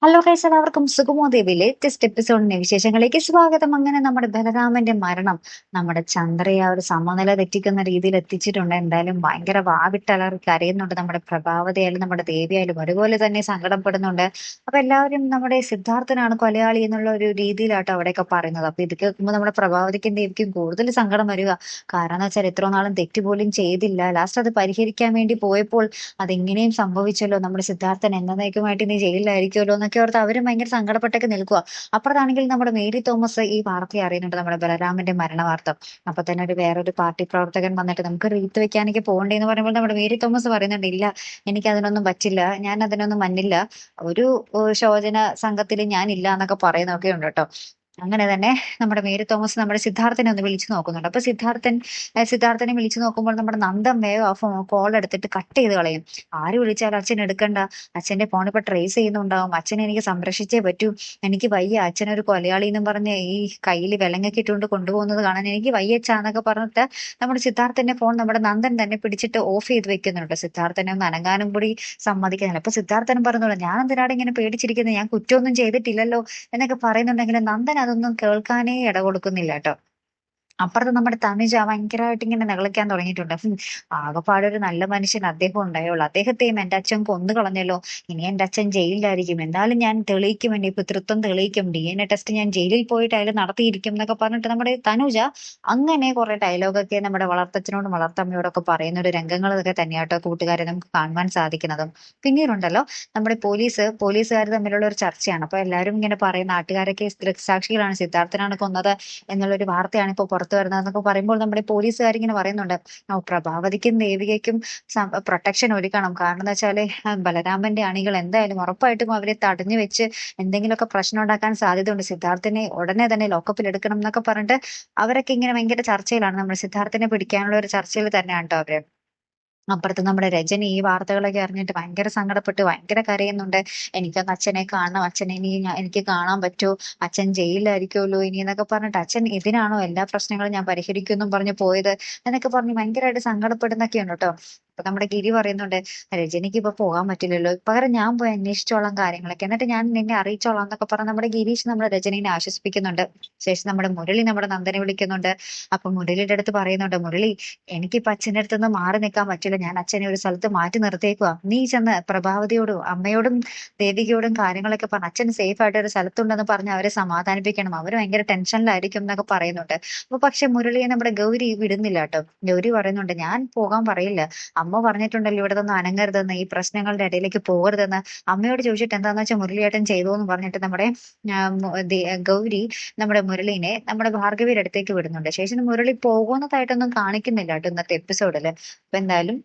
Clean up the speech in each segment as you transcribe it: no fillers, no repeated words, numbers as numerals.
Hello guys, എല്ലാവർക്കും സുഗമോ ദേവിയിലെ latest എപ്പിസോഡിന്റെ വിശേഷങ്ങളിലേക്ക് സ്വാഗതം. അങ്ങനെ നമ്മുടെ ബലരാമന്റെ മരണം നമ്മുടെ ചന്ദ്രയെ ആ ഒരു സമനില തെറ്റിക്കുന്ന രീതിയിൽ എത്തിച്ചിട്ടുണ്ട്. എന്തായാലും ഭയങ്കര വാവിട്ടലറി കരയുന്നുണ്ട് നമ്മുടെ പ്രഭാവതി ആയാലും നമ്മുടെ ദേവി ആയാലും ഒരുപോലെ തന്നെ സങ്കടപ്പെടുന്നുണ്ട്. അപ്പൊ എല്ലാവരും നമ്മുടെ സിദ്ധാർത്ഥനാണ് കൊലയാളി എന്നുള്ള ഒരു രീതിയിലാട്ടോ അവിടെയൊക്കെ പറയുന്നത്. അപ്പൊ ഇത് കേൾക്കുമ്പോൾ നമ്മുടെ പ്രഭാവതിക്കും ദേവിക്കും കൂടുതൽ സങ്കടം വരിക. കാരണം എന്ന് വെച്ചാൽ ഇത്ര നാളും തെറ്റ് പോലും ചെയ്തില്ല, ലാസ്റ്റ് അത് പരിഹരിക്കാൻ വേണ്ടി പോയപ്പോൾ അതെങ്ങനെയും സംഭവിച്ചല്ലോ, നമ്മുടെ സിദ്ധാർത്ഥൻ എന്നേക്കുമായിട്ട് ഇനി ജയിലിലായിരിക്കുമല്ലോ എന്നൊക്കെ ഓർത്ത് അവരും ഭയങ്കര സങ്കടപ്പെട്ടൊക്കെ നിൽക്കുക. അപ്പുറത്താണെങ്കിൽ നമ്മുടെ മേരി തോമസ് ഈ വാർത്ത അറിയുന്നുണ്ട്, നമ്മുടെ ബലരാമന്റെ മരണ വാർത്ത. അപ്പൊ തന്നെ വേറൊരു പാർട്ടി പ്രവർത്തകൻ വന്നിട്ട് നമുക്ക് റീത്ത് വെക്കാനൊക്കെ പോകണ്ടേന്ന് പറയുമ്പോൾ നമ്മുടെ മേരി തോമസ് പറയുന്നുണ്ട്, ഇല്ല, എനിക്ക് അതിനൊന്നും പറ്റില്ല, ഞാൻ അതിനൊന്നും മന്നില്ല, ഒരു ശോചന സംഘത്തിൽ ഞാൻ ഇല്ല എന്നൊക്കെ പറയുന്നൊക്കെ ഉണ്ട് കേട്ടോ. അങ്ങനെ തന്നെ നമ്മുടെ മേരി തോമസ് നമ്മുടെ സിദ്ധാർത്ഥനെ ഒന്ന് വിളിച്ചു നോക്കുന്നുണ്ട്. അപ്പൊ സിദ്ധാർത്ഥനെ വിളിച്ചു നോക്കുമ്പോൾ നമ്മുടെ നന്ദൻ വേഗം ആ കോൾ എടുത്തിട്ട് കട്ട് ചെയ്ത് കളയും. ആര് വിളിച്ചാലും അച്ഛൻ എടുക്കണ്ട, അച്ഛന്റെ ഫോൺ ഇപ്പൊ ട്രേസ് ചെയ്യുന്നുണ്ടാവും, അച്ഛനെ എനിക്ക് സംരക്ഷിച്ചേ പറ്റൂ, എനിക്ക് വയ്യ, അച്ഛനൊരു കൊലയാളി എന്നും പറഞ്ഞ് ഈ കയ്യിൽ വിലങ്ങൊക്കെ ഇട്ടുകൊണ്ട് കൊണ്ടുപോകുന്നത് കാണാൻ എനിക്ക് വയ്യച്ചാന്നൊക്കെ പറഞ്ഞിട്ട് നമ്മുടെ സിദ്ധാർത്ഥന്റെ ഫോൺ നമ്മുടെ നന്ദൻ തന്നെ പിടിച്ചിട്ട് ഓഫ് ചെയ്ത് വെക്കുന്നുണ്ട്. സിദ്ധാർത്ഥനെ ഒന്ന് അനങ്ങാനും കൂടി സമ്മതിക്കുന്നില്ല. അപ്പൊ സിദ്ധാർത്ഥനും പറഞ്ഞോളൂ, ഞാൻ എന്തിനാണ് ഇങ്ങനെ പേടിച്ചിരിക്കുന്നത്, ഞാൻ കുറ്റമൊന്നും ചെയ്തിട്ടില്ലല്ലോ എന്നൊക്കെ പറയുന്നുണ്ടെങ്കിലും നന്ദൻ അതൊന്നും കേൾക്കാനേ ഇട കൊടുക്കുന്നില്ല കേട്ടോ. അപ്പുറത്ത് നമ്മുടെ തനുജ ഭയങ്കരമായിട്ട് ഇങ്ങനെ നിഗളിക്കാൻ തുടങ്ങിയിട്ടുണ്ട്. ആകെപ്പാടെ ഒരു നല്ല മനുഷ്യൻ അദ്ദേഹം ഉണ്ടായുള്ളൂ, അദ്ദേഹത്തെയും എന്റെ അച്ഛൻ കൊന്നു കളഞ്ഞല്ലോ, ഇനി എന്റെ അച്ഛൻ ജയിലിലായിരിക്കും, എന്തായാലും ഞാൻ തെളിയിക്കും, എന്റെ പിതൃത്വം തെളിയിക്കും, DNA ടെസ്റ്റ് ഞാൻ ജയിലിൽ പോയിട്ടായാലും നടത്തിയിരിക്കും എന്നൊക്കെ പറഞ്ഞിട്ട് നമ്മുടെ തനുജ അങ്ങനെ കുറെ ഡയലോഗൊക്കെ നമ്മുടെ വളർത്തച്ഛനോടും വളർത്തമ്മയോടൊക്കെ പറയുന്ന ഒരു രംഗങ്ങളൊക്കെ തന്നെയാട്ടോ കൂട്ടുകാരെ നമുക്ക് കാണുവാൻ സാധിക്കുന്നതും. പിന്നീടുണ്ടല്ലോ നമ്മുടെ പോലീസുകാർ തമ്മിലുള്ള ഒരു ചർച്ചയാണ്. അപ്പൊ എല്ലാവരും ഇങ്ങനെ പറയും, നാട്ടുകാരൊക്കെ ദൃക്സാക്ഷികളാണ്, സിദ്ധാർത്ഥനാണ് കൊന്നത് എന്നുള്ളൊരു വാർത്തയാണ് ഇപ്പൊ പുറത്തു വരുന്നതെന്നൊക്കെ പറയുമ്പോൾ നമ്മുടെ പോലീസുകാർ ഇങ്ങനെ പറയുന്നുണ്ട്, പ്രഭാവതിക്കും ദേവികയ്ക്കും പ്രൊട്ടക്ഷൻ ഒരുക്കണം. കാരണം എന്താ വെച്ചാല് ബലരാമന്റെ അണികൾ എന്തായാലും ഉറപ്പായിട്ടും അവരെ തടഞ്ഞു വെച്ച് എന്തെങ്കിലുമൊക്കെ പ്രശ്നം ഉണ്ടാക്കാൻ സാധ്യതയുണ്ട്, സിദ്ധാർത്ഥിനെ ഉടനെ തന്നെ ലോക്കപ്പിൽ എടുക്കണം എന്നൊക്കെ പറഞ്ഞിട്ട് അവരൊക്കെ ഇങ്ങനെ ഭയങ്കര ചർച്ചയിലാണ്. നമ്മുടെ സിദ്ധാർത്ഥിനെ പിടിക്കാനുള്ള ഒരു ചർച്ചയിൽ തന്നെയാണ് കേട്ടോ അവര്. അപ്പുറത്ത് നമ്മുടെ രജനി ഈ വാർത്തകളൊക്കെ അറിഞ്ഞിട്ട് ഭയങ്കര സങ്കടപ്പെട്ട് ഭയങ്കര കരയുന്നുണ്ട്. എനിക്കൊന്ന് അച്ഛനെ കാണണം, അച്ഛനെ ഇനി എനിക്ക് കാണാൻ പറ്റുമോ, അച്ഛൻ ജയിലിലായിരിക്കുമല്ലോ ഇനി എന്നൊക്കെ പറഞ്ഞിട്ട്, അച്ഛൻ ഇതിനാണോ എല്ലാ പ്രശ്നങ്ങളും ഞാൻ പരിഹരിക്കുമെന്നും പറഞ്ഞ് പോയത് എന്നൊക്കെ പറഞ്ഞ് ഭയങ്കരമായിട്ട് സങ്കടപ്പെടുന്നൊക്കെ ഉണ്ട് കേട്ടോ. അപ്പൊ നമ്മുടെ ഗിരി പറയുന്നുണ്ട്, രജനിക്ക് ഇപ്പൊ പോകാൻ പറ്റില്ലല്ലോ, പകരം ഞാൻ പോയി അന്വേഷിച്ചോളാം കാര്യങ്ങളൊക്കെ, എന്നിട്ട് ഞാൻ നിന്നെ അറിയിച്ചോളാം എന്നൊക്കെ പറഞ്ഞ് നമ്മുടെ ഗിരീഷ് നമ്മുടെ രജനീനെ ആശ്വസിപ്പിക്കുന്നുണ്ട്. ശേഷം നമ്മുടെ മുരളി നമ്മുടെ നന്ദനെ വിളിക്കുന്നുണ്ട്. അപ്പൊ മുരളിയുടെ അടുത്ത് പറയുന്നുണ്ട്, മുരളി, എനിക്കിപ്പൊ അച്ഛൻ്റെ അടുത്തുനിന്ന് മാറി നിൽക്കാൻ പറ്റില്ല, ഞാൻ അച്ഛനെ ഒരു സ്ഥലത്ത് മാറ്റി നിർത്തിയേക്കുവാ, നീ ചെന്ന് പ്രഭാവതിയോടും അമ്മയോടും ദേവികയോടും കാര്യങ്ങളൊക്കെ പറഞ്ഞ് അച്ഛൻ സേഫ് ആയിട്ട് ഒരു സ്ഥലത്തുണ്ടെന്ന് പറഞ്ഞ് അവരെ സമാധാനിപ്പിക്കണം, അവര് ഭയങ്കര ടെൻഷനിലായിരിക്കും എന്നൊക്കെ പറയുന്നുണ്ട്. അപ്പൊ പക്ഷെ മുരളിയെ നമ്മുടെ ഗൗരി വിടുന്നില്ല കേട്ടോ. ഗൗരി പറയുന്നുണ്ട്, ഞാൻ പോകാൻ പറയില്ല, അമ്മ പറഞ്ഞിട്ടുണ്ടല്ലോ ഇവിടെ നിന്ന് അനങ്ങരുതെന്ന്, ഈ പ്രശ്നങ്ങളുടെ ഇടയിലേക്ക് പോകരുതെന്ന്, അമ്മയോട് ചോദിച്ചിട്ട് എന്താന്ന് വെച്ചാൽ മുരളിയേട്ടൻ ചെയ്തു എന്ന് പറഞ്ഞിട്ട് നമ്മുടെ ഗൗരി നമ്മുടെ മുരളീനെ നമ്മുടെ ഭാർഗവിയുടെ അടുത്തേക്ക് വിടുന്നുണ്ട്. ശേഷം മുരളി പോകുന്നതായിട്ടൊന്നും കാണിക്കുന്നില്ല കേട്ടോ ഇന്നത്തെ എപ്പിസോഡില്. അപ്പൊ എന്തായാലും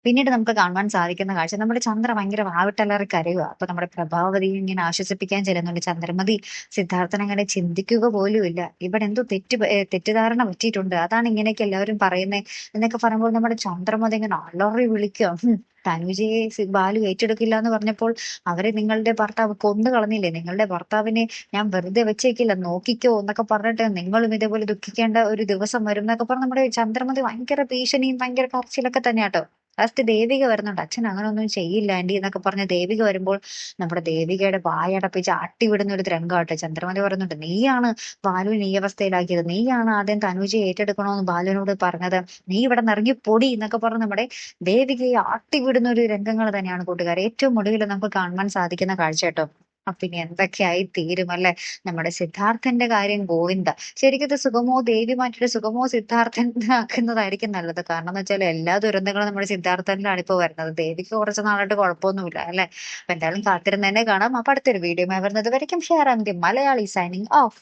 പിന്നീട് നമുക്ക് കാണുവാൻ സാധിക്കുന്ന കാഴ്ച നമ്മുടെ ചന്ദ്ര ഭയങ്കര വാവിട്ടലറി കരയുക. അപ്പൊ നമ്മുടെ പ്രഭാവതി ഇങ്ങനെ ആശ്വസിപ്പിക്കാൻ ചെല്ലുന്നുണ്ട്. ചന്ദ്രമതി സിദ്ധാർത്ഥൻ അങ്ങനെ ചിന്തിക്കുക പോലും ഇല്ല, ഇവിടെ എന്തോ തെറ്റിദ്ധാരണ പറ്റിയിട്ടുണ്ട്, അതാണ് ഇങ്ങനെയൊക്കെ എല്ലാവരും പറയുന്നത് എന്നൊക്കെ പറയുമ്പോൾ നമ്മുടെ ചന്ദ്രമതി ഇങ്ങനെ അലറി വിളിക്കുക. തനുജയെ ബാലു ഏറ്റെടുക്കില്ല എന്ന് പറഞ്ഞപ്പോൾ അവരെ നിങ്ങളുടെ ഭർത്താവ് കൊന്നു കളഞ്ഞില്ലേ, നിങ്ങളുടെ ഭർത്താവിനെ ഞാൻ വെറുതെ വെച്ചേക്കില്ല, നോക്കിക്കോ എന്നൊക്കെ പറഞ്ഞിട്ട് നിങ്ങളും ഇതേപോലെ ദുഃഖിക്കേണ്ട ഒരു ദിവസം വരും എന്നൊക്കെ പറഞ്ഞ് നമ്മുടെ ചന്ദ്രമതി ഭയങ്കര ഭീഷണിയും ഭയങ്കര കരച്ചിലൊക്കെ തന്നെയാട്ടോ. ലാസ്റ്റ് ദേവിക വരുന്നുണ്ട്, അച്ഛൻ അങ്ങനൊന്നും ചെയ്യില്ല ആന്റി എന്നൊക്കെ പറഞ്ഞ് ദേവിക വരുമ്പോൾ നമ്മുടെ ദേവികയുടെ വായടപ്പിച്ച് അട്ടിവിടുന്ന ഒരു രംഗമാട്ടെ. ചന്ദ്രമതി പറയുന്നുണ്ട്, നീയാണ് ബാലുവിനെ ഈ അവസ്ഥയിലാക്കിയത്, നീയാണ് ആദ്യം തനുജയെ ഏറ്റെടുക്കണോന്ന് ബാലുവിനോട് പറഞ്ഞത്, നീ ഇവിടെ നിറങ്ങി പൊടി എന്നൊക്കെ പറഞ്ഞ് നമ്മുടെ ദേവികയെ ആട്ടിവിടുന്ന ഒരു രംഗങ്ങൾ തന്നെയാണ് കൂട്ടുകാരെ ഏറ്റവും ഒടുവിൽ നമുക്ക് കാണുവാൻ സാധിക്കുന്ന കാഴ്ച കേട്ടോ. പിന്നെ എന്തൊക്കെയായി തീരുമല്ലേ നമ്മുടെ സിദ്ധാർത്ഥന്റെ കാര്യം, ഗോവിന്ദ, ശരിക്കും ഇത് സുഗമോ ദേവി മാറ്റിട്ട് സുഗമോ സിദ്ധാർത്ഥൻ ആക്കുന്നതായിരിക്കും നല്ലത്. കാരണം എന്ന് വെച്ചാൽ എല്ലാ ദുരന്തങ്ങളും നമ്മുടെ സിദ്ധാർത്ഥനിലാണ് ഇപ്പൊ വരുന്നത്, ദേവിക്ക് കുറച്ച് നാളായിട്ട് കുഴപ്പമൊന്നുമില്ല അല്ലെ. അപ്പൊ എന്തായാലും കാത്തിരുന്ന് തന്നെ കാണാം. അപ്പൊ അടുത്തൊരു വീഡിയോ വരുന്നത് വരയ്ക്കും share and Malayali signing off.